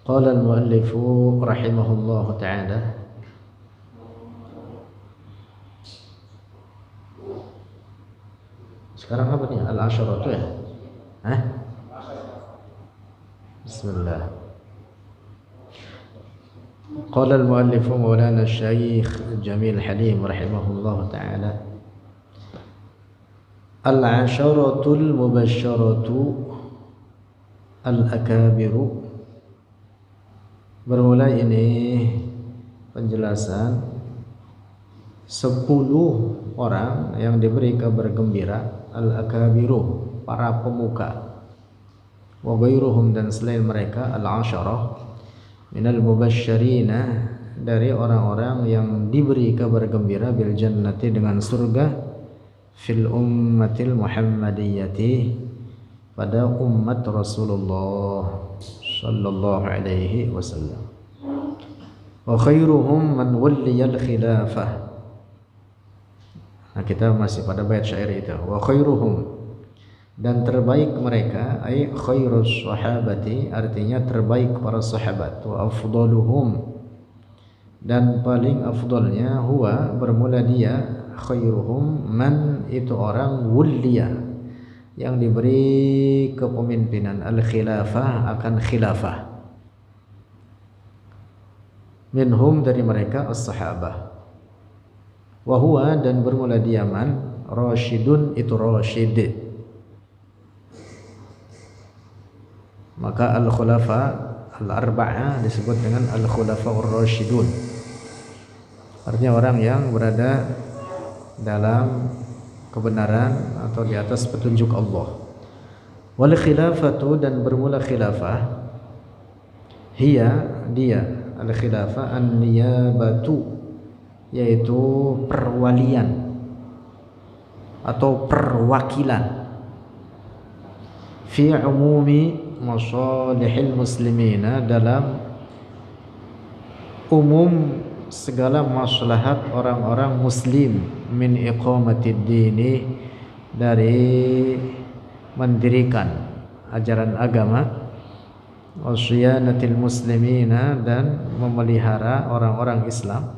قال المؤلف رحمه الله تعالى sekarang apa nih al-asharatu ya? Bismillah. قال المؤلف مولانا الشيخ جميل حليم رحمه الله تعالى العشرة المبشرة الأكابر. Bermula ini penjelasan 10 orang yang diberi kabar gembira, al-akabiru, para pemuka, wa ghairuhum, dan selain mereka, al-asharah minal mubasysyirina, dari orang-orang yang diberi kabar gembira bil jannati, dengan surga, fil ummatil muhammadiyyati, pada umat Rasulullah sallallahu alaihi wasallam. Wa khairuhum man walliyal khilafah. Nah, kita masih pada bait syair itu. Wa khairuhum, dan terbaik mereka, ay khairus sahabati, artinya terbaik para sahabat. Wa afdaluhum, dan paling afdalnya, huwa, bermula dia, khairuhum, man, itu orang, wulliya, yang diberi kepemimpinan, al-khilafah, akan khilafah, minhum, dari mereka, as-sahabah. Wa huwa, dan bermula dia, man, rasyidun, itu rasyid. Maka al-khulafa al-arba'ah disebut dengan al-khulafa ar-rasyidun, artinya orang yang berada dalam kebenaran atau di atas petunjuk Allah. Wal khilafatu, dan bermula khilafah, hiya, dia, al khilafah, an niyabatu, yaitu perwalian atau perwakilan, fi umumi masalihil muslimina, dalam umum segala maslahat orang-orang muslim, min iqamatid dini, dari mendirikan ajaran agama, wasyanatil muslimina, dan memelihara orang-orang Islam,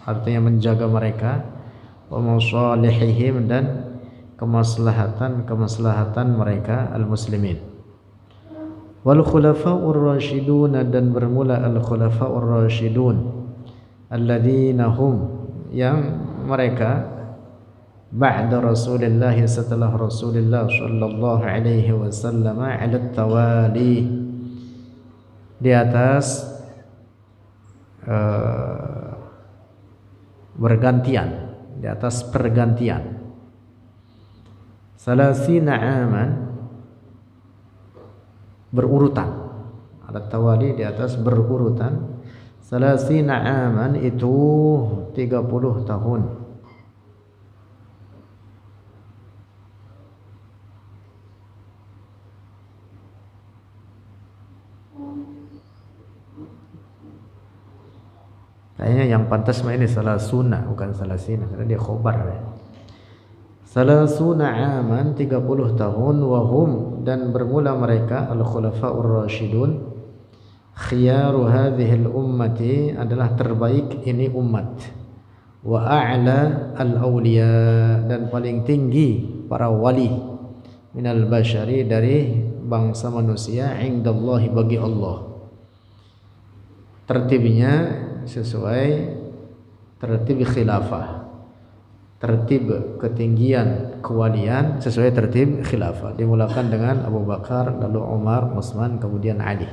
artinya menjaga mereka, wa masalihihim, dan kemaslahatan mereka, al-muslimin. Wal khulafa'ur rasyidun, dan bermula al-khulafa'ur rasyidun, alladzina hum, yang mereka, ba'da Rasulillah, setelah Rasulullah sallallahu alaihi wasallam, ala tawali, di atas bergantian, di atas pergantian, salasina aman, berurutan, ala tawali, di atas berurutan, salasina aman, itu 30 tahun. Kayaknya yang pantas mah ini salasuna, bukan salasina, karena dia khobar ya. Salasuna aman, 30 tahun, wahum, dan bermula mereka, al-khulafa'ur rasyidun, khiyaru hadhil ummati, adalah terbaik ini umat, wa a'la al-awliya, dan paling tinggi para wali, minal bashari, dari bangsa manusia, indallahi, bagi Allah. Tertibnya sesuai tertib khilafah, tertib ketinggian kewalian sesuai tertib khilafah, dimulakan dengan Abu Bakar, lalu Umar, Utsman, kemudian Ali.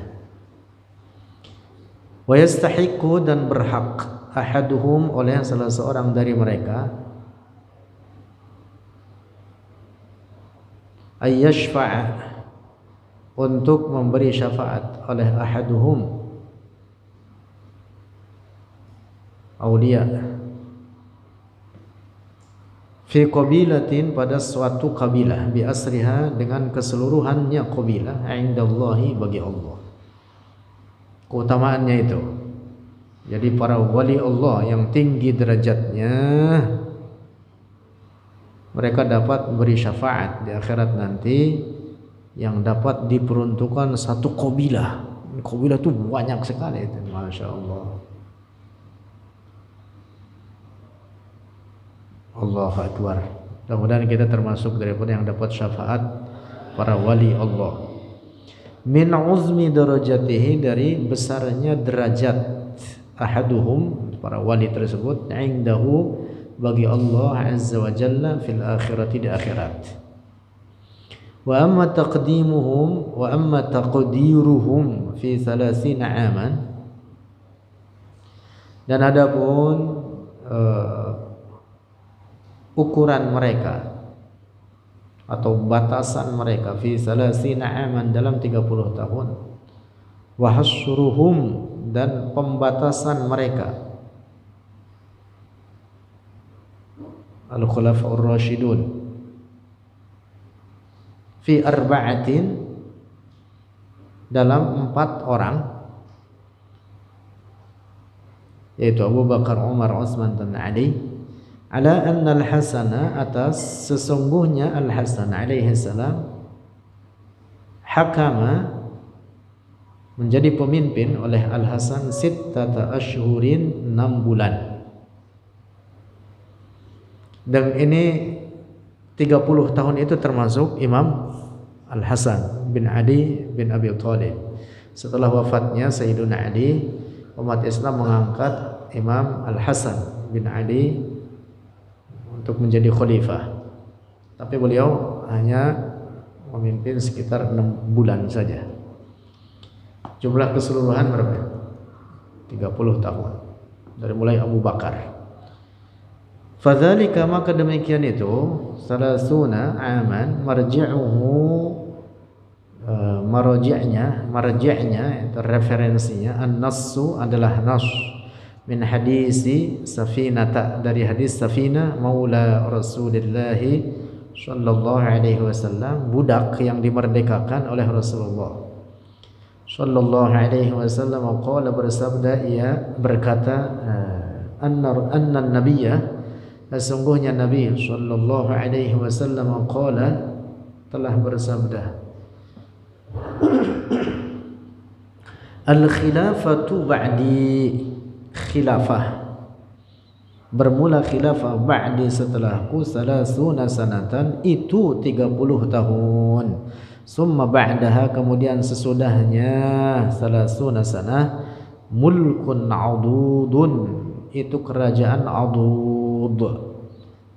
Wa yastahiqu, dan berhak, ahaduhum, oleh salah seorang dari mereka, ayyashfa'a, untuk memberi syafaat, oleh ahaduhum, aulia, fi qabilatin, pada suatu kabilah, bi asriha, dengan keseluruhannya qabilah, indallahi, bagi Allah. Keutamaannya itu. Jadi para wali Allah yang tinggi derajatnya, mereka dapat beri syafaat di akhirat nanti, yang dapat diperuntukkan satu qabilah Kabilah itu banyak sekali itu, masya Allah. Allahu Akbar. Mudah-mudahan kita termasuk daripada yang dapat syafaat para wali Allah. Min uzmi darajatihi, dari besarnya derajat ahaduhum, para wali tersebut, indahu, bagi Allah azza wa jalla, fil akhirati, di akhirat. Wa amma taqdimuhum wa amma taqdiruhum fi 30 aman, dan adapun ukuran mereka atau batasan mereka, fi 30 aman, dalam 30 tahun, wa hasruhum, dan pembatasan mereka, al-khulafa'ur rasyidun, fi arba'atin, dalam 4 orang, yaitu Abu Bakar, Umar, Utsman, dan Ali. Ala anna al-Hasana, atas sesungguhnya Al-Hasan alaihi salam, hakama, menjadi pemimpin oleh Al-Hasan, sittata ashhurin, 6 bulan. Dan ini 30 tahun itu termasuk Imam Al-Hasan bin Ali bin Abi Thalib. Setelah wafatnya Sayyiduna Ali, umat Islam mengangkat Imam Al-Hasan bin Ali untuk menjadi khalifah. Tapi beliau hanya memimpin sekitar 6 bulan saja. Jumlah keseluruhan berapa? 30 tahun. Dari mulai Abu Bakar. Fadzalika, maka demikian itu, salasuna aman, marji'uhu, marji'nya itu referensinya, an-nassu adalah nas, min hadisi Safinata, dari hadis Safina maula Rasulullah sallallahu alaihi wasallam, budak yang dimerdekakan oleh Rasulullah sallallahu alaihi wasallam. Qala, bersabda, ia berkata, anna nabiyya, sesungguhnya Nabi sallallahu alaihi wasallam, qala, telah bersabda, al-khilafatu ba'di, khilafah, bermula khilafah, ba'di, setelahku, 30 sanatan, itu 30 tahun. Summa ba'daha, kemudian sesudahnya, 30 sanah, mulkun adudun, itu kerajaan adud,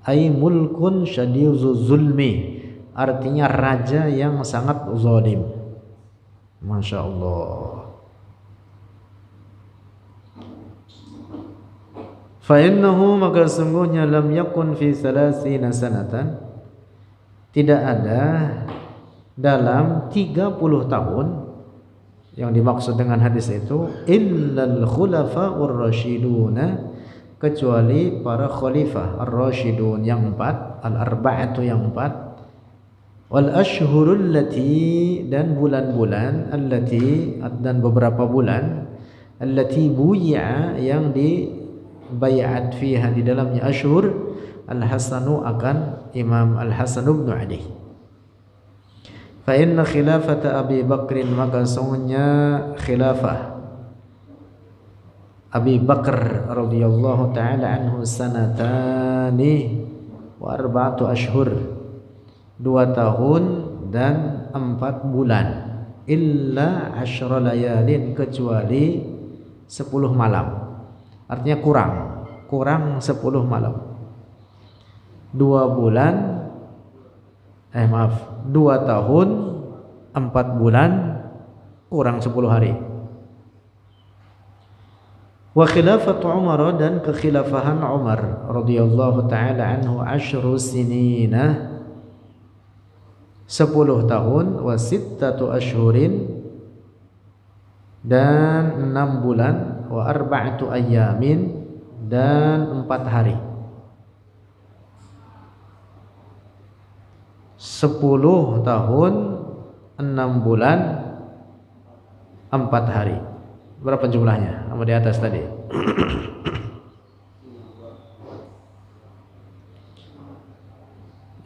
ay mulkun syadiduz zulmi, artinya raja yang sangat zalim. Masya Allah. Fa innahu, maka sungguhnya, lam yakun fi 30 sanatan, tidak ada dalam 30 tahun yang dimaksud dengan hadis itu, illal khulafa'ur rasyiduna, kecuali para khalifah ar-rasyidun yang 4, al-arba'atu yang 4, wal ashhurul lati, dan bulan-bulan, allati, dan beberapa bulan, allati buyi'a, yang dibayat fiha, di dalamnya ashhur, al-Hasanu, akan Imam Al-Hasan bin Ali. Fa inna khilafata Abi Bakrin, maka sungguhnya khilafah Abi Bakar radhiyallahu taala anhu, sanatani wa arba'atu ashhur, 2 tahun dan 4 bulan, illa 10 layalin, kecuali 10 malam. Artinya kurang 10 malam. 2 tahun 4 bulan, kurang 10 hari. Wa khilafatu Umar, dan kekhilafahan Umar radhiyallahu taala anhu, 10 sinina, 10 tahun, wa 6 ashhurin, dan 6 bulan, wa 4 ayyamin, dan 4 hari. 10 tahun 6 bulan 4 hari. Berapa jumlahnya? Sama di atas tadi.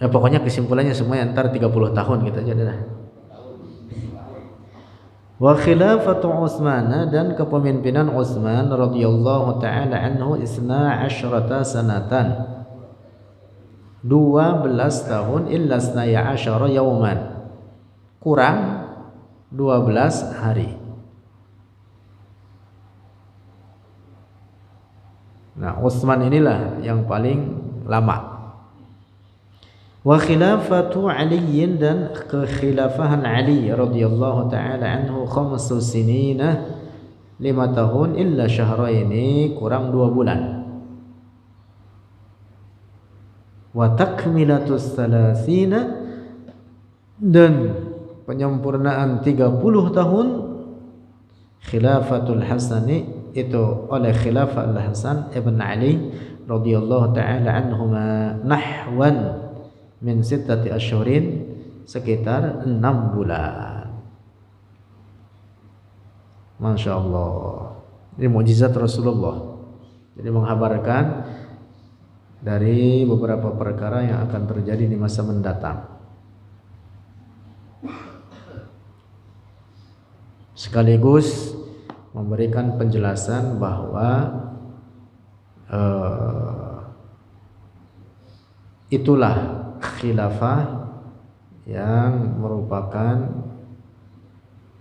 Ya, pokoknya kesimpulannya semuanya antar 30 tahun gitu aja dah. Wa khilafatu Utsman, dan kepemimpinan Utsman radhiyallahu taala anhu 12 sanatan, 12 tahun, illa 12 yauman, kurang 12 hari. Nah, Utsman inilah yang paling lama. Wa khilafatu Ali, dan kekhilafahan Ali radhiyallahu taala anhu 5 sinina, 5 tahun, illa syahraini, kurang 2 bulan. Wa takmilatus salasina, dan penyempurnaan 30 tahun, khilafatul Hasani, itu oleh khilafah Al-Hasan ibn Ali radhiyallahu taala anhuma, nahwan min 6 asyhurin, sekitar 6 bulan. Masya Allah, ini mukjizat Rasulullah. Jadi menghabarkan dari beberapa perkara yang akan terjadi di masa mendatang, sekaligus memberikan penjelasan bahwa itulah khilafah yang merupakan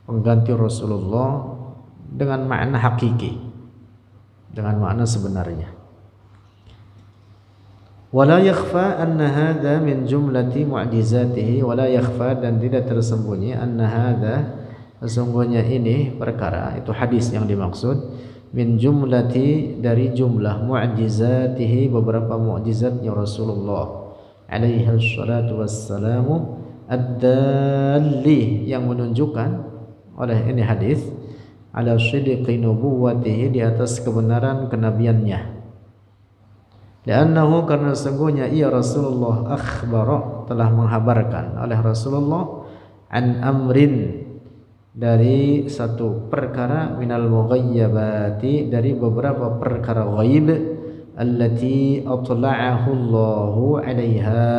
pengganti Rasulullah dengan makna hakiki, dengan makna sebenarnya. Wala yakhfa anna hadha min jumlati mu'jizatihi, wala yakhfa, dan tidak tersembunyi, anna hadha, sesungguhnya ini perkara, itu hadis yang dimaksud, min jumlati, dari jumlah, mu'jizatihi, beberapa mu'jizatnya Rasulullah alaihi wassalatu wassalamu, ad-dalli, yang menunjukkan oleh ini hadis, ala sidqi nubuwwatihi, di atas kebenaran kenabiannya. Li'annahu, karena sesungguhnya ia Rasulullah, akhbara, telah menghabarkan oleh Rasulullah, an amrin, dari satu perkara, minal mughayyabati, dari beberapa perkara ghaib, allati atla'ahu Allahu 'alaiha,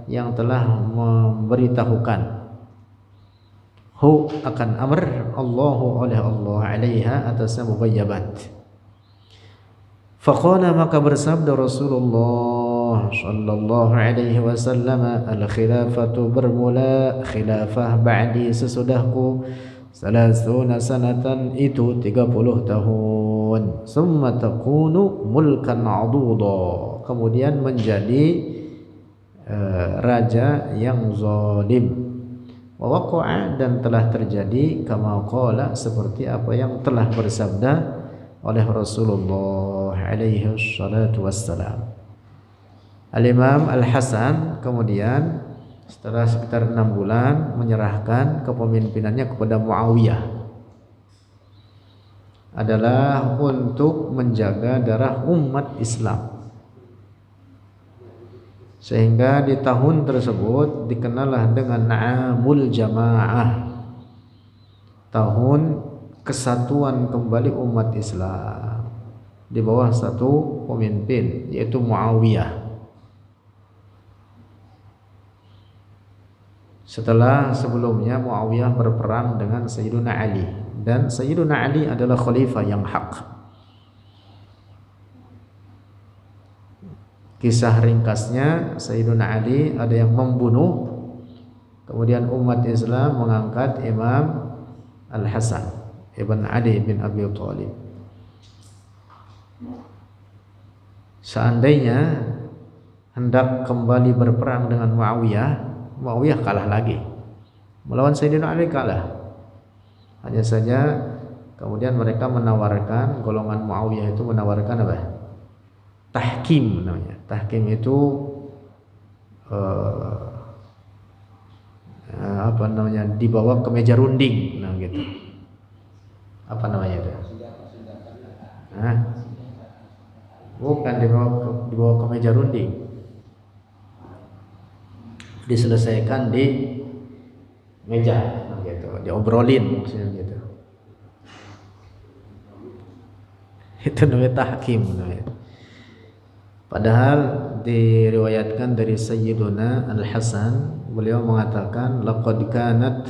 yang telah memberitahukan hu, akan amr, Allahu, oleh Allah, 'alaiha, atas mughayyabat. Faqala, maka bersabda Rasulullah sallallahu alaihi wasallam, al khilafatu, bermula khilafah, ba'di, sesudahku, 30 sanatan, itu 30 tahun, summa takunu mulkan 'aduda, kemudian menjadi raja yang zalim. Wa waqa'a, dan telah terjadi, kama qala, seperti apa yang telah bersabda oleh Rasulullah alaihi wassalatu wassalam. Al-Imam Al-Hasan kemudian setelah sekitar 6 bulan menyerahkan kepemimpinannya kepada Muawiyah, adalah untuk menjaga darah umat Islam, sehingga di tahun tersebut dikenallah dengan Amul Jamaah, tahun kesatuan kembali umat Islam di bawah satu pemimpin, yaitu Muawiyah. Setelah sebelumnya Muawiyah berperang dengan Sayyiduna Ali, dan Sayyiduna Ali adalah khalifah yang hak. Kisah ringkasnya, Sayyiduna Ali ada yang membunuh, kemudian umat Islam mengangkat Imam Al-Hasan ibn Ali bin Abi Thalib. Seandainya hendak kembali berperang dengan Muawiyah, Muawiyah kalah lagi, melawan Sayyidina Ali kalah. Hanya saja kemudian mereka menawarkan, golongan Muawiyah itu menawarkan apa? Tahkim namanya. Tahkim itu apa namanya? Dibawa ke meja runding, nah gitu. Apa namanya itu? Hah? Bukan dibawa ke meja runding, diselesaikan di meja, gitu, diobrolin maksudnya gitu. Itu namanya tahkim namanya. Padahal diriwayatkan dari Sayyiduna Al-Hasan beliau mengatakan laqad kanat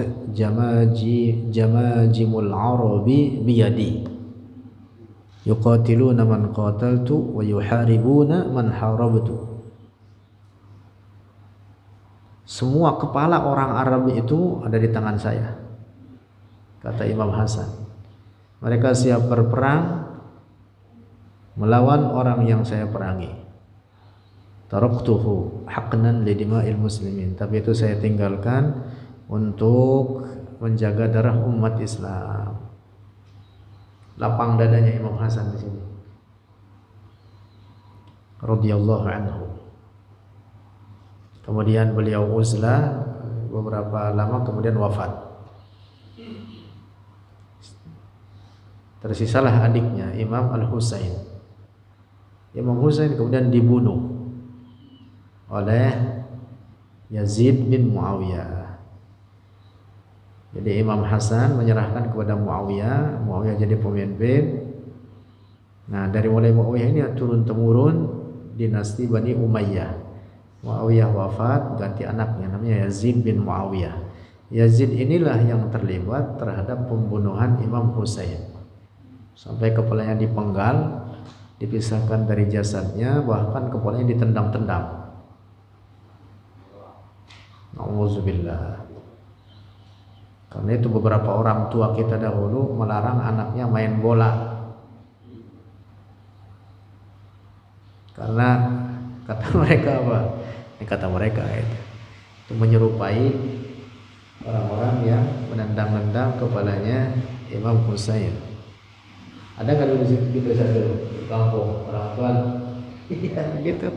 jamajimul arabi biyadi yuqatiluna man qataltu wa yuharibuna man harabtu. Semua kepala orang Arab itu ada di tangan saya, kata Imam Hasan. Mereka siap berperang melawan orang yang saya perangi. Taraktuhu haqnan li dima'il muslimin, tapi itu saya tinggalkan untuk menjaga darah umat Islam. Lapang dadanya Imam Hasan di sini, radhiyallahu anhu. Kemudian beliau uzlah beberapa lama, kemudian wafat. Tersisalah adiknya Imam Al-Husain. Imam Husain kemudian dibunuh oleh Yazid bin Muawiyah. Jadi Imam Hasan menyerahkan kepada Muawiyah, Muawiyah jadi pemimpin. Nah, dari mulai Muawiyah ini turun temurun dinasti Bani Umayyah. Muawiyah wafat, ganti anaknya namanya Yazid bin Muawiyah. Yazid inilah yang terlibat terhadap pembunuhan Imam Husain. Sampai kepalanya dipenggal, dipisahkan dari jasadnya, bahkan kepalanya ditendang-tendang. Nauzubillah. Karena itu beberapa orang tua kita dahulu melarang anaknya main bola. Karena kata mereka apa? Ini kata mereka itu menyerupai orang-orang yang menendang-nendang kepalanya Imam Husain. Ada nggak dulu di desa dulu di kampung orang tua? Iya gitu.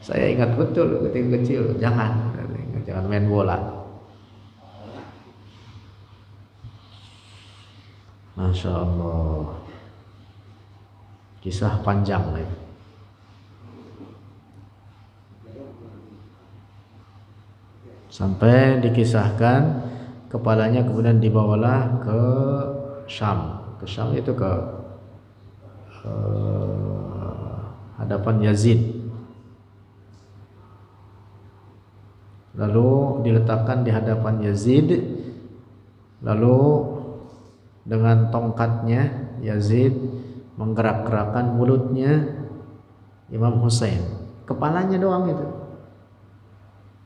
Saya ingat betul ketika kecil, jangan main bola. Masya Allah, kisah panjang nih. Sampai dikisahkan kepalanya kemudian dibawalah ke Syam. Ke Syam itu ke hadapan Yazid. Lalu diletakkan di hadapan Yazid. Lalu dengan tongkatnya Yazid menggerak-gerakkan mulutnya Imam Husain. Kepalanya doang itu.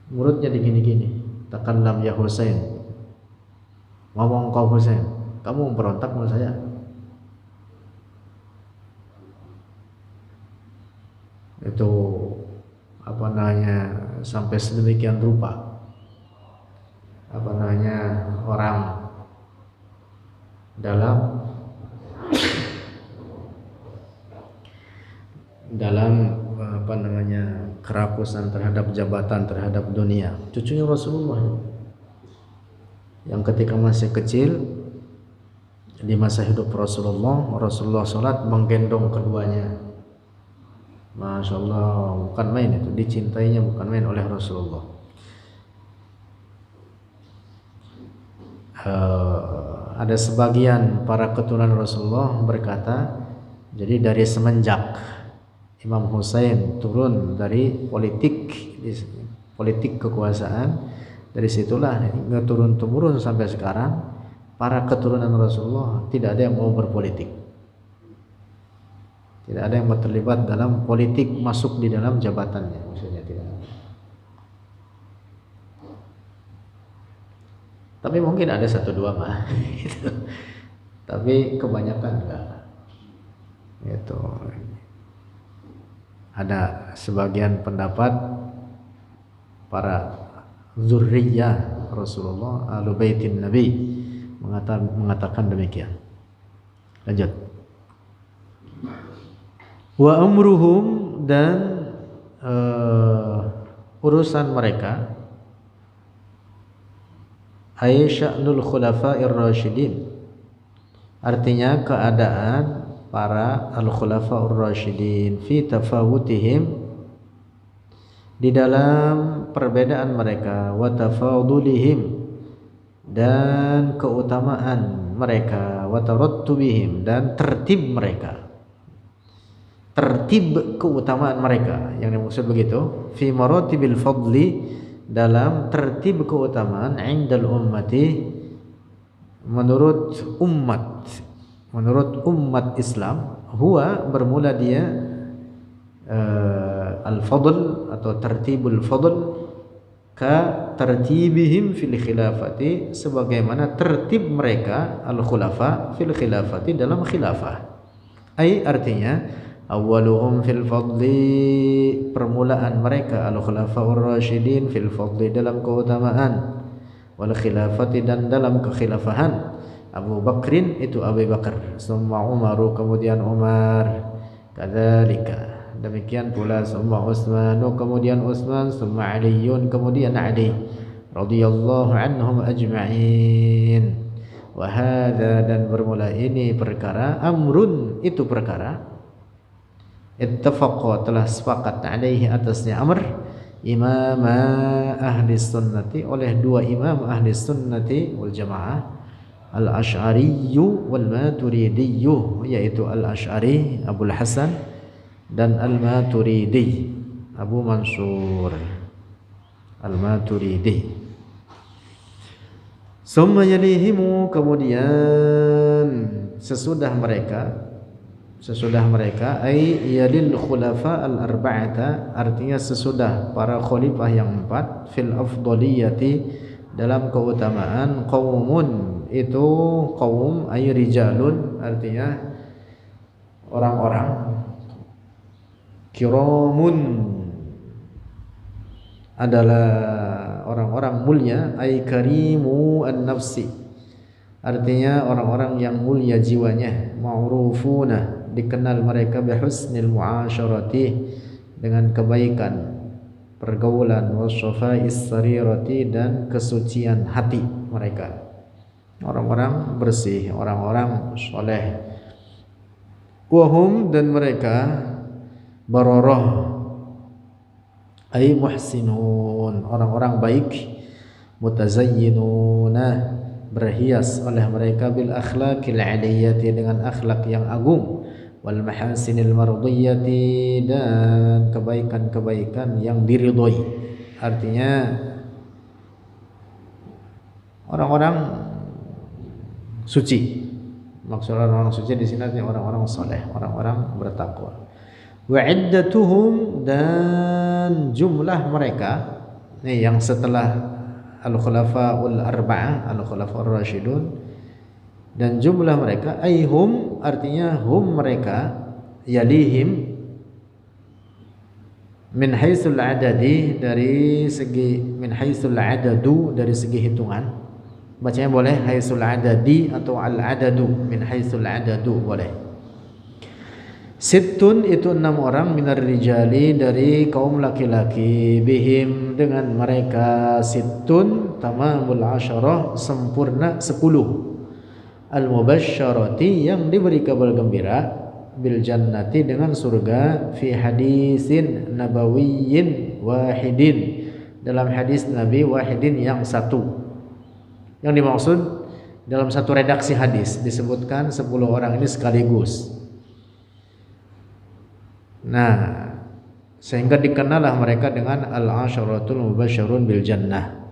Mulutnya digini-gini. Takallam ya Husain. Ngomong kau Husain, kamu memberontak sama saya. Itu apa namanya, sampai sedemikian rupa apa namanya orang dalam apa namanya kerakusan terhadap jabatan, terhadap dunia. Cucunya Rasulullah yang ketika masih kecil di masa hidup Rasulullah sholat menggendong keduanya. Masya Allah, bukan main itu, dicintainya bukan main oleh Rasulullah. Ada sebagian para keturunan Rasulullah berkata, jadi dari semenjak Imam Husain turun dari politik kekuasaan, dari situlah hingga turun temurun sampai sekarang para keturunan Rasulullah tidak ada yang mau berpolitik, tidak ada yang terlibat dalam politik, masuk di dalam jabatannya, maksudnya tidak. Tapi mungkin ada satu dua mah, gitu. Tapi kebanyakan enggak. Gitu. Ada sebagian pendapat para zurriyah Rasulullah, ahlu baitin Nabi mengatakan demikian. Lanjut. Wa amruhum, dan urusan mereka, ay sya'nul khulafa'ir rasyidin, artinya keadaan para al-khulafa'ur rasyidin fi tafawutihim, di dalam perbedaan mereka, wa tafadulihim, dan keutamaan mereka, wa tarattubihim, dan tertib mereka, tertib keutamaan mereka, yang dimaksud begitu, fi maratibil fadli, dalam tertib keutamaan indal ummati menurut umat Islam, huwa bermula dia al-fadl atau tertibul fadl ka tertibihim fil khilafati, sebagaimana tertib mereka al-khulafa fil khilafati dalam khilafah. Ai artinya awwaluhum fil fadli, permulaan mereka al-khulafaur rasyidin fil fadli dalam keutamaan, wal khilafati dan dalam kekhilafahan. Abu Bakrin itu Abu Bakar, summa Umaru kemudian Umar, kadzalika demikian pula summa Utsmanu kemudian Utsman, summa Aliyun kemudian Ali radhiyallahu anhum ajma'in. Wa hadza, dan bermula ini perkara, amrun itu perkara, ittafaqa telah sepakat alaihi atasnya amr, imama ahli sunnati oleh dua imam ahli sunnati wal jamaah, al-Asy'ariyyu wal Maturidiyyu, yaitu al-Asy'ari Abul Hasan dan al-Maturidi Abu Mansur al-Maturidi. Summa yalihimu, kemudian sesudah mereka ay yalil khulafa al-arba'ata, artinya sesudah para khalifah yang empat, fil afdaliyati dalam keutamaan, qaumun itu kaum ay rijalun, artinya orang-orang, kiramun adalah orang-orang mulia, ay karimu an-nafsi artinya orang-orang yang mulia jiwanya, ma'rufuna dikenal mereka bihusnil mu'asyarati dengan kebaikan pergaulan, wasyafa'is sarirati dan kesucian hati mereka, orang-orang bersih, orang-orang soleh. Wahum, dan mereka bararah ay muhsinun, orang-orang baik, mutazayyinuna berhias oleh mereka, bil akhlaqil aliyati dengan akhlak yang agung, wal mahasinil mardiyati dan kebaikan-kebaikan yang diridhoi, artinya orang-orang suci. Maksud orang-orang suci di sini artinya orang-orang saleh, orang-orang bertakwa. Wa iddatuhum, dan jumlah mereka nih yang setelah al-khulafaul arba'ah, al-khulafaur rasyidun, dan jumlah mereka aihum artinya hum mereka, yalihim min haitsul adadi dari segi, min haitsul adadu dari segi hitungan, bacanya boleh haitsul adadi atau al-adadu, min haitsul adadu boleh. Sittun itu 6 orang, minar rijali dari kaum laki-laki, bihim dengan mereka, sittun tamamul asyarah sempurna 10, al-mubasysyarati yang diberi kabar gembira, bil jannati dengan surga, fi hadisin nabawiyyin wahidin dalam hadis Nabi wahidin yang satu. Yang dimaksud dalam satu redaksi hadis disebutkan 10 orang ini sekaligus. Nah, sehingga dikenallah mereka dengan al-asyaratul mubasysyarun bil jannah.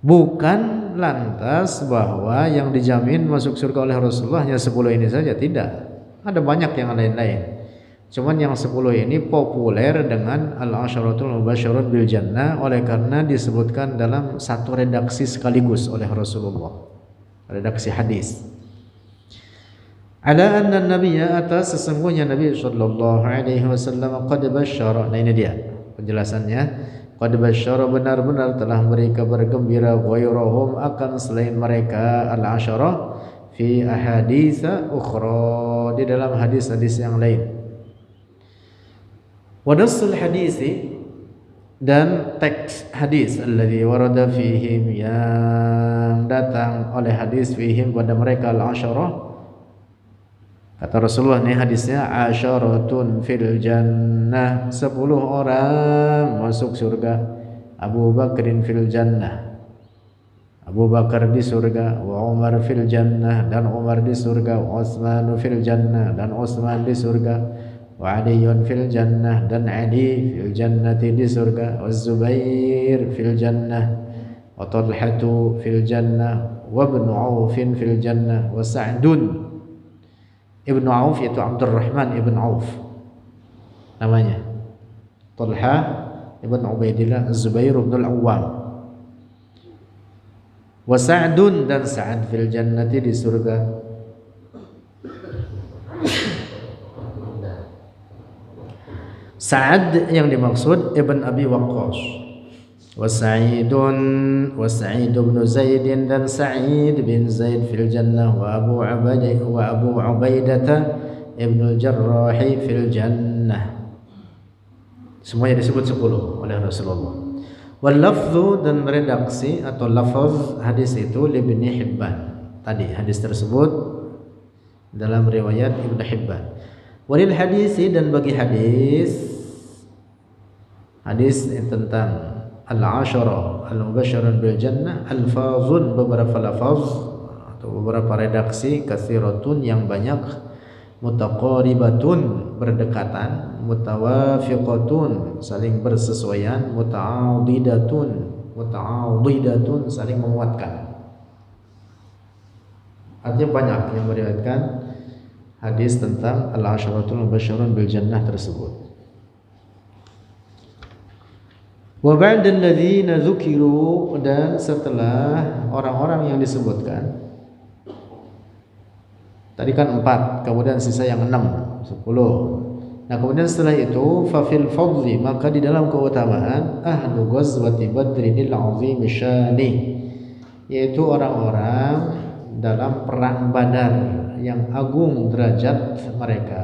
Bukan lantas bahwa yang dijamin masuk surga oleh Rasulullah hanya 10 ini saja, tidak. Ada banyak yang lain-lain. Cuman yang 10 ini populer dengan al-asyaratul mubasysyarun bil jannah oleh karena disebutkan dalam satu redaksi sekaligus oleh Rasulullah. Redaksi hadis. Ala anna nabiyya, atas sesungguhnya Nabi sallallahu alaihi wasallam qad basyara. Nah ini dia penjelasannya. Qad basyara, benar-benar telah memberi kabar gembira, ghairahum akan selain mereka, al-asyarah fi ahaditsa ukhra di dalam hadis-hadis yang lain. Wa nassul hadisi, dan teks hadis alladzi warada fihim yang datang oleh hadis fihim pada mereka al-asyarah. Kata Rasulullah nih hadisnya, asyaratun fil jannah, 10 orang masuk surga. Abu Bakrin fil jannah, Abu Bakar di surga, wa Umar fil jannah, dan Umar di surga, wa Utsman fil jannah, dan Utsman di surga, wa Adiyun fil jannah, dan Adi fil jannati di surga, wa Zubair fil jannah, wa Talhatu fil jannah, wa Ibnu Aufin fil jannah, wa Sa'dun. Ibnu Auf yaitu Abdurrahman ibn Auf namanya, Talha ibn Ubaidillah, Zubair ibn al-Awwam, wa Sa'dun, dan Sa'ad fil jannati di surga. Sa'ad yang dimaksud Ibn Abi Waqqas, wa Sa'idun, wa Sa'id bin Zaid, dan Sa'id bin Zaid fil jannah, wa Abu Ubaidah ibn al-Jarrah fil jannah. Semuanya disebut 10 oleh Rasulullah. Wal lafzu, dan redaksi atau lafaz hadis itu Ibnu Hibban. Tadi hadis tersebut dalam riwayat Ibnu Hibban. Walil hadisi, dan bagi hadis tentang al-ashara al-mubasysyirin bil jannah alfazun, beberapa lafaz atau beberapa redaksi, katsiratun yang banyak, mutaqaribatun berdekatan, mutawafiqatun saling bersesuaian, muta'adidatun saling menguatkan. Artinya banyak yang meriwayatkan hadis tentang al-asharatul mubasysyirin bil jannah tersebut. Wa ba'dal ladzina dzukiru, dan setelah orang-orang yang disebutkan tadi kan 4, kemudian sisa yang 6, 10. Nah, kemudian setelah itu fa fil fadli, maka di dalam keutamaan ahlu ghazwati badrinil azim syani, yaitu orang-orang dalam perang Badar yang agung derajat mereka,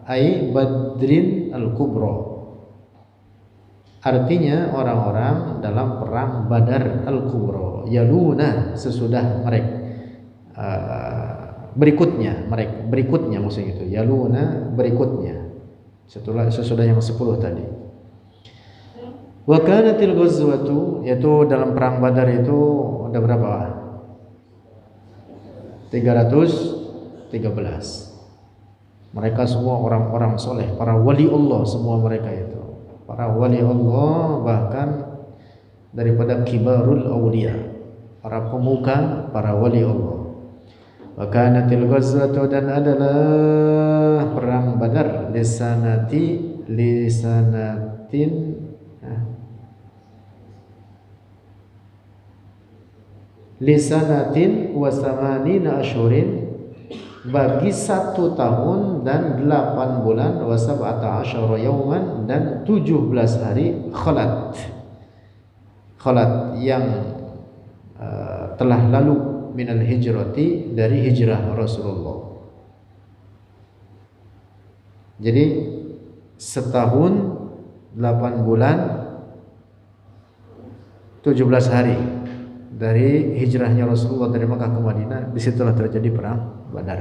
ai badrin al-kubra. Artinya orang-orang dalam perang Badar al-kubra, yaluna sesudah mereka berikutnya maksudnya itu, yaluna berikutnya sesudah yang 10 tadi. Wa kanatil ghazwatu, yaitu dalam perang Badar itu ada berapa? 313. Mereka semua orang-orang soleh, para wali Allah, semua mereka itu para wali Allah, bahkan daripada kibarul awliya, para pemuka, para wali Allah. Wa kanatil ghazwatu, dan adalah perang Badar lisanatin wa samanina asyurin, bagi 1 tahun dan 8 bulan, wa sab'ata asyara yauman, dan 17 hari khalat yang telah lalu minal hijrati, dari hijrah Rasulullah. Jadi setahun 8 bulan 17 hari dari hijrahnya Rasulullah dari Makkah ke Madinah, disitulah terjadi perang Badar,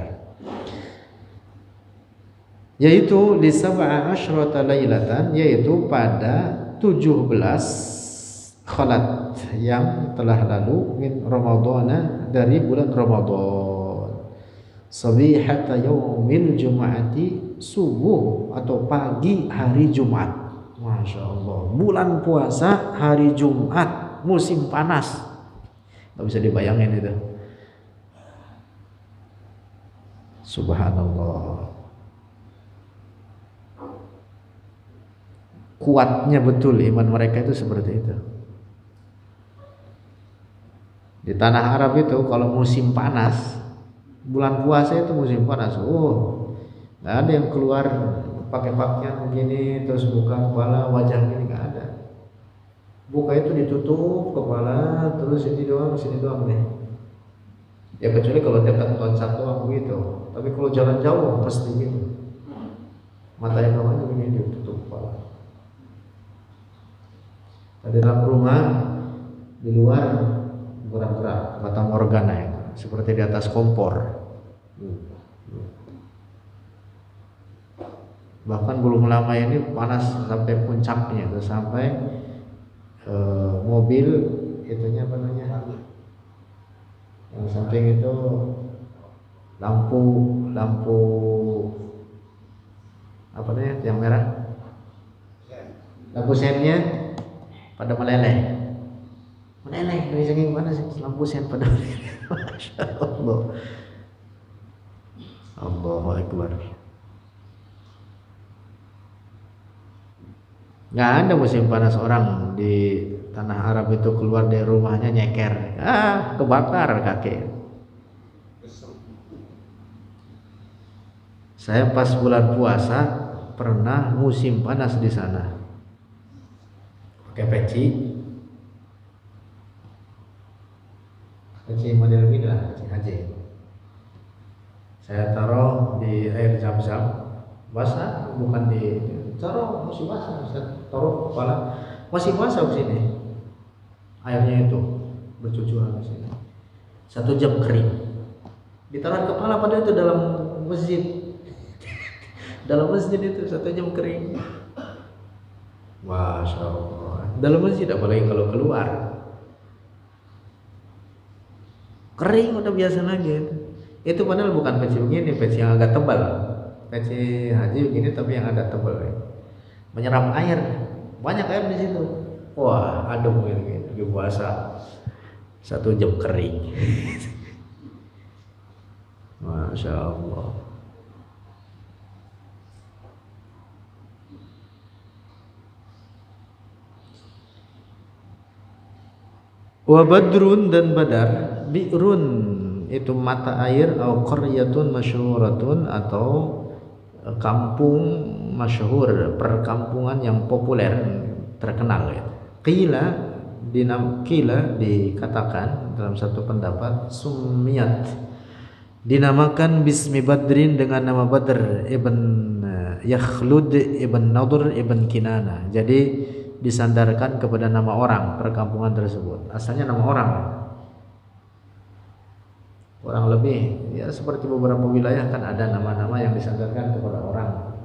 yaitu li sab'a asyrata lailatan, yaitu pada 17 khalat yang telah lalu min Ramadhana, dari bulan Ramadan, sabihata yaumil jum'ati, subuh atau pagi hari Jumat. Masya Allah, bulan puasa hari Jumat, musim panas, nggak bisa dibayangin itu. Subhanallah, kuatnya betul iman mereka itu seperti itu. Di tanah Arab itu kalau musim panas, bulan puasa itu musim panas, nggak ada yang keluar pakai pakaian begini terus buka kepala wajah ini, nggak ada. Buka itu ditutup kepala terus sini doang nih. Ya kecuali kalau dekat loncat doang begitu. Tapi kalau jalan jauh pasti gitu. Matanya doang aja begini ditutup kepala. Di dalam rumah, di luar gerak-gerak fata morgana itu, seperti di atas kompor. Bahkan belum lama ini panas sampai puncaknya itu, sampai mobil itunya apa namanya, yang samping itu lampu Apa namanya yang merah? Lampu sennya pada meleleh. Meleleh Indonesia gimana sih? Lampu sen pada meleleh. Masya Allah. Allahu Akbar. Nggak ada musim panas orang di tanah Arab itu keluar dari rumahnya nyeker. Kebakar kaki. Saya pas bulan puasa pernah musim panas di sana. Pakai peci model gini lah, peci haji. Saya taruh di air zam-zam basah, bukan di taruh masih basah, saya taruh kepala masih basah di sini. Airnya itu bercucuran di sini. 1 jam kering. Ditaruh kepala pada itu dalam masjid. Dalam masjid itu 1 jam kering. Masya Allah. Dalam masjid apalagi kalau keluar. Kering udah biasa lagi. Itu padahal bukan peci begini, peci yang agak tebal. Peci haji begini tapi yang agak tebal. Menyerap air. Banyak air di situ. Wah, adem gitu. Lagi puasa 1 jam kering. Masya Allah. Wa badrun dan badar, bi'run itu mata air, atau qaryatun masyhuratun atau kampung masyhur, perkampungan yang populer terkenal ya. Qila dikatakan dalam satu pendapat sumiyat dinamakan bismi Badrin dengan nama Badr ibn Yakhlud ibn Nadr ibn Kinana. Jadi disandarkan kepada nama orang perkampungan tersebut. Asalnya nama orang. Kurang lebih ya seperti beberapa wilayah kan ada nama-nama yang disandarkan kepada orang.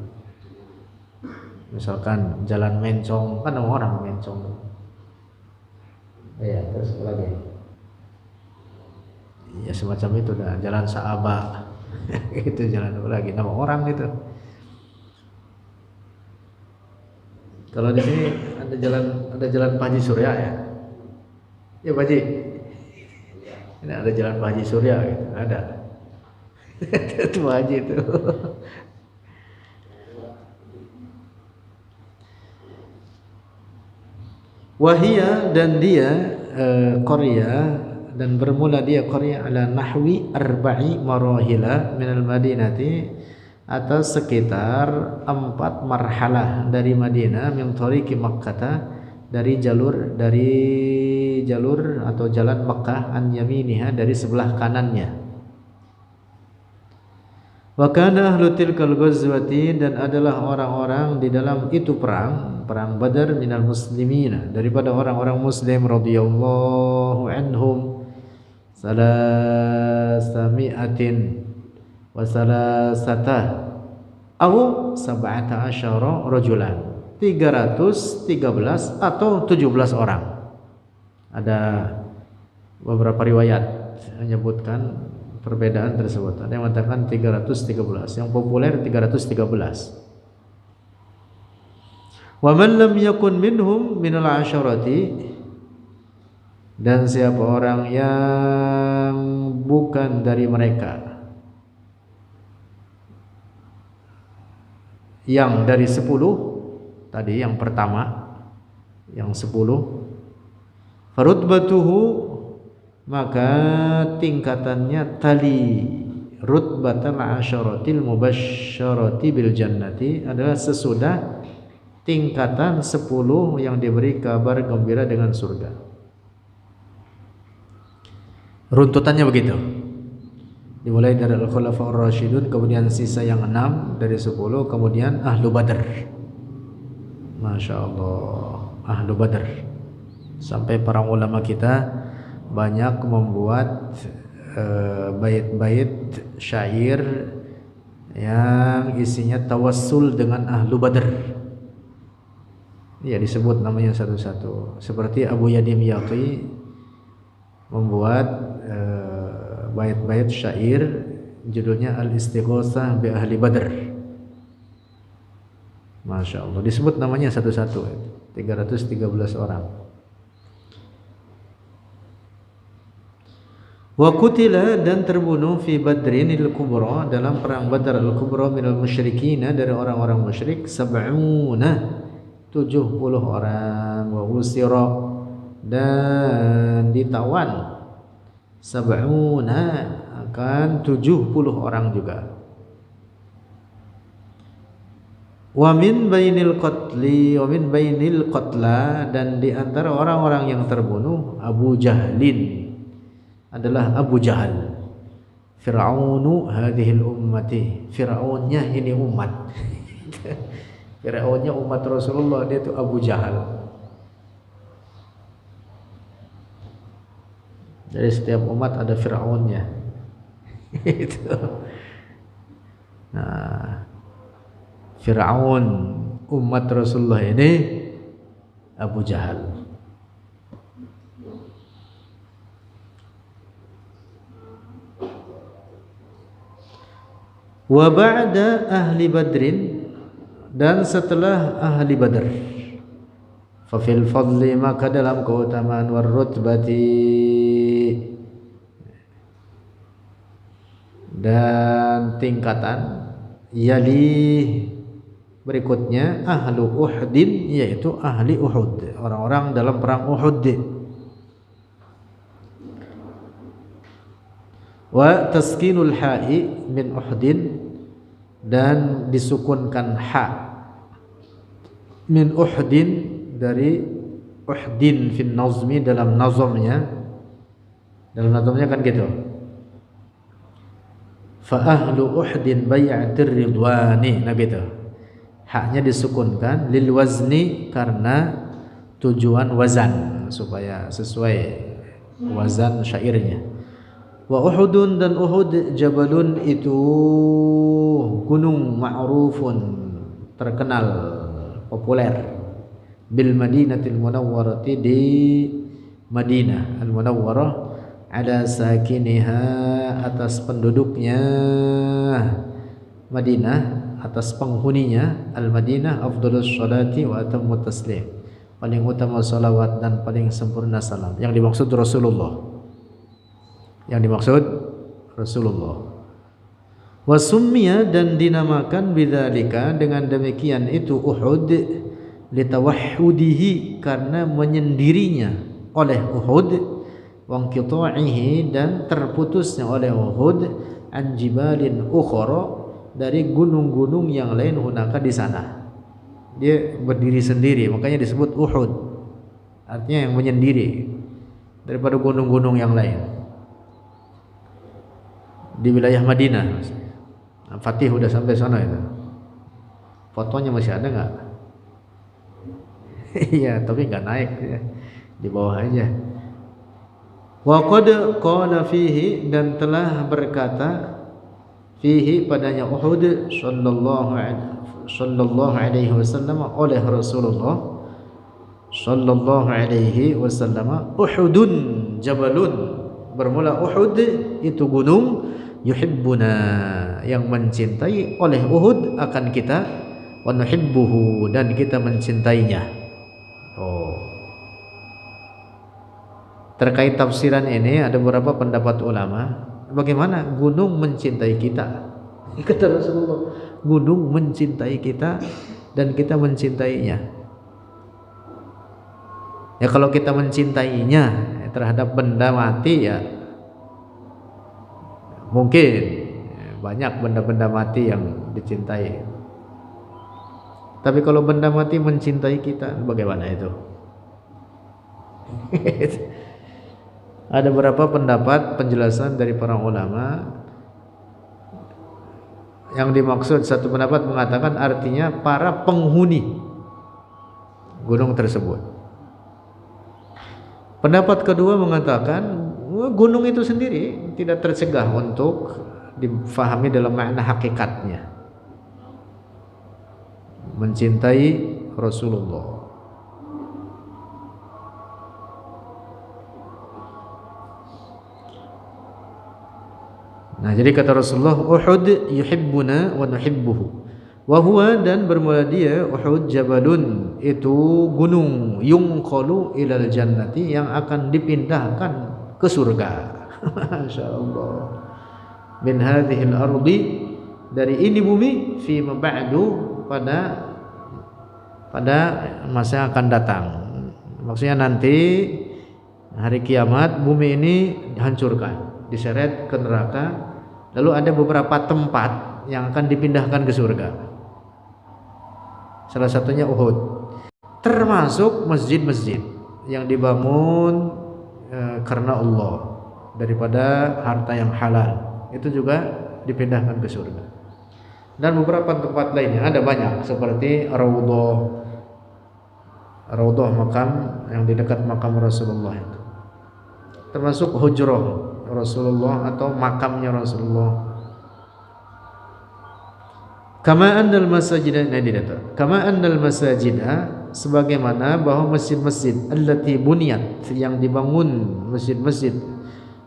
Misalkan Jalan Mencong kan nama orang Mencong. Iya, terus apa lagi? Ya semacam itu dah. Jalan Saaba. Itu jalan apa lagi? Nama orang itu. Kalau di sini ada jalan Pak Haji Surya ya. Ya Pak Haji. Ini ada jalan Pak Haji Surya gitu. Ada. Itu Pak Haji itu. Wahia dan dia Korea dan bermula dia Korea ala nahwi arba'i marahila minal madinati atas sekitar 4 marhalah dari Madinah min tariqi Makkah dari jalur atau jalan Makkah an yaminiha dari sebelah kanannya. Wa kana ahlu tilkal ghazwati dan adalah orang-orang di dalam itu perang Badar minal muslimina daripada orang-orang muslim radhiyallahu anhum salasami'atin wa salasata au sab'ata asyara rajulan 313 atau 17 orang. Ada beberapa riwayat menyebutkan perbedaan tersebut. Ada yang mengatakan 313, yang populer 313. Wa man lam yakun minhum minal asyarati dan siapa orang yang bukan dari mereka yang dari 10 tadi yang pertama yang 10 farutbatuhu maka tingkatannya tali rutbatal asyaratil mubasysyarati bil jannati adalah sesudah tingkatan 10 yang diberi kabar gembira dengan surga. Runtutannya begitu. Dimulai dari Al-Khulafaur Rasyidun, kemudian sisa yang 6 dari 10, kemudian Ahlu Badr. Masya Allah, Ahlu Badr. Sampai para ulama kita banyak membuat bait-bait syair yang isinya tawassul dengan Ahlu Badr. Ya disebut namanya satu-satu. Seperti Abu Yadim Yaqi membuat bait-bait syair judulnya Al-Istighosah bi Ahli Badr. Masya Allah, disebut namanya satu-satu, 313 orang. Wa qutila, dan terbunuh fi Badrin al-Kubra, dalam perang Badar al-Kubra, minal musyrikin, dari orang-orang musyrik, 70 orang. Wa usira, dan ditawan, 70 akan 70 orang juga. Wa min bainil qatla, dan di antara orang-orang yang terbunuh, Abu Jahlin, adalah Abu Jahal, Fir'aunu hadhil ummati, Fir'aunnya ini umat. Fir'aunnya umat Rasulullah, dia itu Abu Jahal. Dari setiap umat ada Fir'aunnya. Itu. Nah, Fir'aun umat Rasulullah ini Abu Jahal. Wa ba'da ahli Badrin, dan setelah ahli Badr, fa fil fadli, maka dalam keutamaan, war rutbati, dan tingkatan, yali, berikutnya, ahlu Uhudin, yaitu ahli Uhud, orang-orang dalam perang Uhud. Wa taskinul ha'i min Uhudin, dan disukunkan ha min Uhudin, dari Uhudin, fin nazmi, dalam nazamnya kan gitu. Fa ahlu Uhudin bai'atir ridwani, nah gitu. Haknya disukunkan, lil wazni, karena tujuan wazan, supaya sesuai wazan syairnya. Wa Uhudun, dan Uhud, jabalun, itu gunung, ma'rufun, terkenal, populer, bil Madinatil Munawwarati, di Madinah Al-Munawwarah, ada sakiniha, atas penduduknya Madinah, atas penghuninya Al-Madinah, afdhalus sholati wa atammut taslim, paling utama salawat dan paling sempurna salam. Yang dimaksud Rasulullah. Wa summiya, dan dinamakan, bidzalika, dengan demikian itu, Uhud, litawahhudihi, karena menyendirinya oleh Uhud, wa inqita'ihi, dan terputusnya oleh Uhud, an jibalin ukhra, dari gunung-gunung yang lain, hunaka, di sana. Dia berdiri sendiri, makanya disebut Uhud, artinya yang menyendiri daripada gunung-gunung yang lain. Di wilayah Madinah, Fatih udah sampai sana itu. Fotonya masih ada nggak? Iya, tapi nggak naik ya. Di bawah aja. Wa qad qala fihi, dan telah berkata, fihi, padanya Uhud, sallallahu alaihi wasallam, oleh Rasulullah sallallahu alaihi wasallam, Uhudun jabalun, bermula Uhud itu gunung, yuhibbuna, yang mencintai, oleh Uhud akan kita, wa nuhibbuhu, dan kita mencintainya. Terkait tafsiran ini ada beberapa pendapat ulama, bagaimana gunung mencintai kita. Kata Rasulullah, gunung mencintai kita dan kita mencintainya. Ya kalau kita mencintainya terhadap benda mati, ya mungkin banyak benda-benda mati yang dicintai. Tapi kalau benda mati mencintai kita, bagaimana itu? Ada beberapa pendapat penjelasan dari para ulama. Yang dimaksud, satu pendapat mengatakan artinya para penghuni gunung tersebut. Pendapat kedua mengatakan gunung itu sendiri tidak tercegah untuk difahami dalam makna hakikatnya, mencintai Rasulullah. Nah, jadi kata Rasulullah, Uhud yuhibbuna wa nuhibbuhu, Wa dan bermula dia Uhud jabalun, itu gunung, yungqalu ilal jannati, yang akan dipindahkan ke surga. Masyaallah. Min hadhil ardi, dari ini bumi, fi mab'du, pada masa yang akan datang. Maksudnya nanti hari kiamat bumi ini dihancurkan, diseret ke neraka, lalu ada beberapa tempat yang akan dipindahkan ke surga. Salah satunya Uhud, termasuk masjid-masjid yang dibangun karena Allah daripada harta yang halal, itu juga dipindahkan ke surga. Dan beberapa tempat lainnya ada banyak, seperti Raudhah makam yang di dekat makam Rasulullah itu, termasuk hujrah Rasulullah atau makamnya Rasulullah. Kama annal masajida, kama annal masajida, sebagaimana bahwa masjid-masjid allati buniyat, yang dibangun masjid-masjid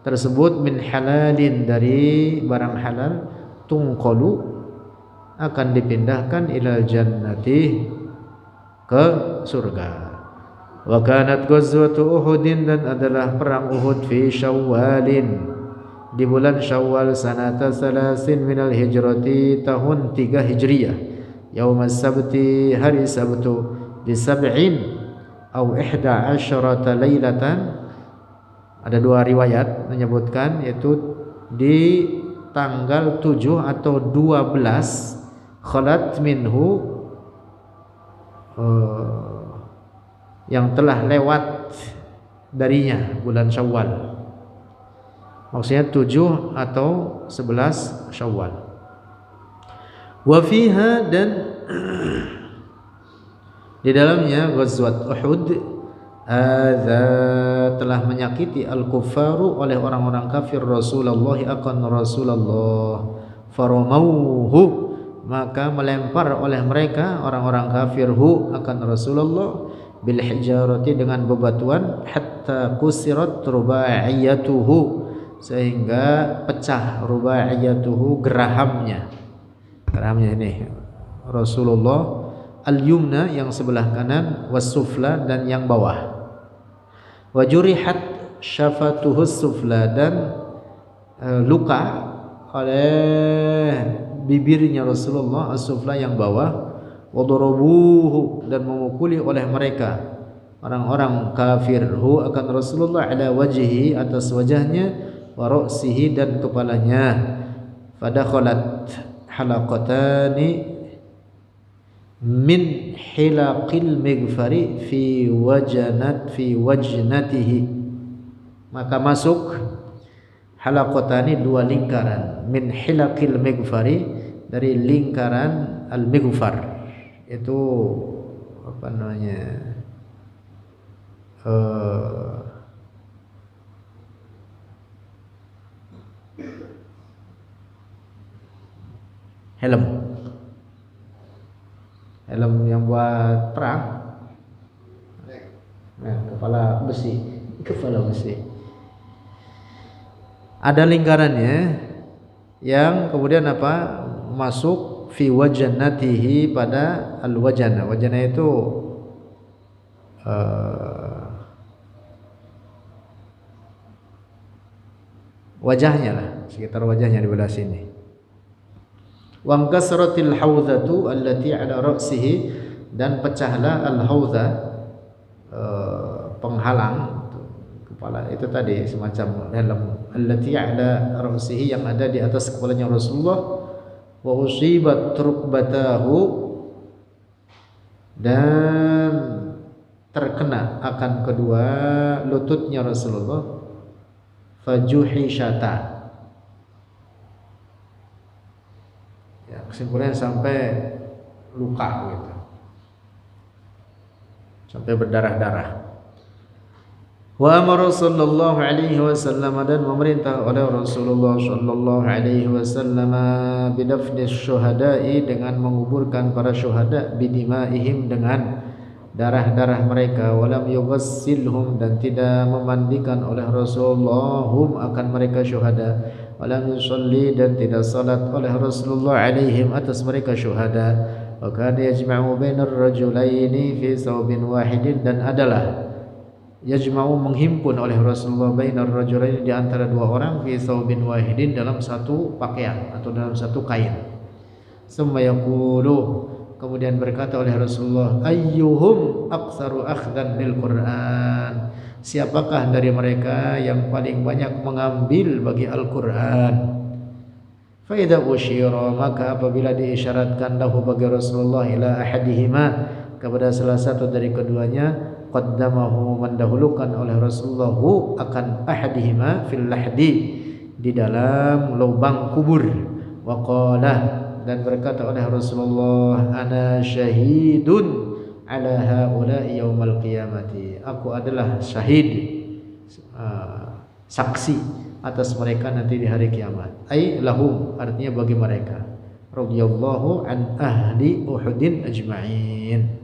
tersebut, min halalin, dari barang halal, tungqalu, akan dipindahkan ilal jannati, ke surga. Wa kanat ghazwatu Uhudin, dan adalah perang Uhud, fi Syawalin, di bulan Syawal, sanata salasin minal hijrati, tahun 3 Hijriyah, yaumas sabti, hari Sabtu, bi sab'in au 11 lailatan. Ada dua riwayat menyebutkan, yaitu di tanggal 7 atau 12 khalat minhu, yang telah lewat darinya bulan Syawal. Maksudnya 7 atau 11 Syawal. Wa fiha, dan di dalamnya ghazwat Uhud, adza, telah menyakiti al-kuffaru, oleh orang-orang kafir, Rasulullah, akan Rasulullah, faramauhu, maka melempar oleh mereka orang-orang kafir, akan Rasulullah, bil hijarati, dengan bebatuan, hatta kusirat rubaiyatuhu, sehingga pecah rubaiyatuhu, gerahamnya ini Rasulullah, al-yumna, yang sebelah kanan, was-sufla, dan yang bawah, wa jurihat syafatuhu sufla, dan luka oleh bibirnya Rasulullah, as-sufla, yang bawah, wa darabuhu, dan memukuli oleh mereka orang-orang kafir, akan Rasulullah, ala wajhihi, atas wajahnya, wa ra'sihi, dan kepalanya, fadakhalat halaqatani min hilaqil mighfari fi wajnatihi, maka masuk halaqatani, dua lingkaran, min hilaqil mighfari, dari lingkaran al-mighfar, itu apa namanya, helm yang buat perang, kepala besi, ada lingkarannya, yang kemudian apa, masuk fi wajnatihi, pada al-wajana. Wajana itu wajahnya lah, sekitar wajahnya di belah sini. Wa kasratil hawzatu allati ala ra'sihi, dan pecahlah al-hawza, penghalang kepala itu tadi, semacam helm, allati ala ra'sihi, yang ada di atas kepalanya Rasulullah, wa usibat rukbatahu, dan terkena akan kedua lututnya Rasulullah, fajuhishata, ya, kesimpulannya sampai luka gitu, sampai berdarah-darah. Wa amara sallallahu alaihi wasallam, dan memerintah oleh Rasulullah sallallahu alaihi wasallam, bidafni syuhada'i, dengan menguburkan para syuhada, bidimaihim, dengan darah-darah mereka, walam yughassilhum, dan tidak memandikan oleh Rasulullah, hum, akan mereka syuhada, walam yusalli dan tidak salat oleh Rasulullah alaihim atas mereka syuhada, wa kana yajma'u bainar rajulaini fi thawbin wahidin, dan adalah yajma'u menghimpun oleh Rasulullah bainar rajulaini di antara dua orang fi thawbin wahidin dalam satu pakaian atau dalam satu kain. Summa yaqulu, kemudian berkata oleh Rasulullah, ayyuhum aqsaru akhdan lil Qur'an, siapakah dari mereka yang paling banyak mengambil bagi Al-Qur'an? Fa idza usyira, maka apabila diisyaratkan lahu bagi Rasulullah ila ahadihima, kepada salah satu dari keduanya, qaddamahu, mendahulukan oleh Rasulullah akan ahadihima fil lahdi, di dalam lubang kubur. Wa qala, dan berkata oleh Rasulullah, ana syahidun ala haula'i yaumal qiyamati, aku adalah syahid, saksi atas mereka nanti di hari kiamat. Ai lahum, artinya bagi mereka. Radhiyallahu an ahli Uhudin ajma'in.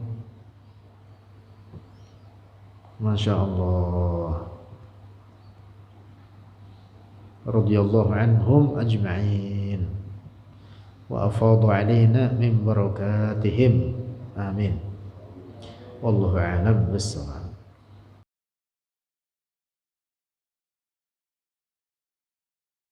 Masya Allah. Radhiyallahu anhum ajma'in wa afadhu alaina min barakatihim. Amin. Wallahu a'lam bissawab.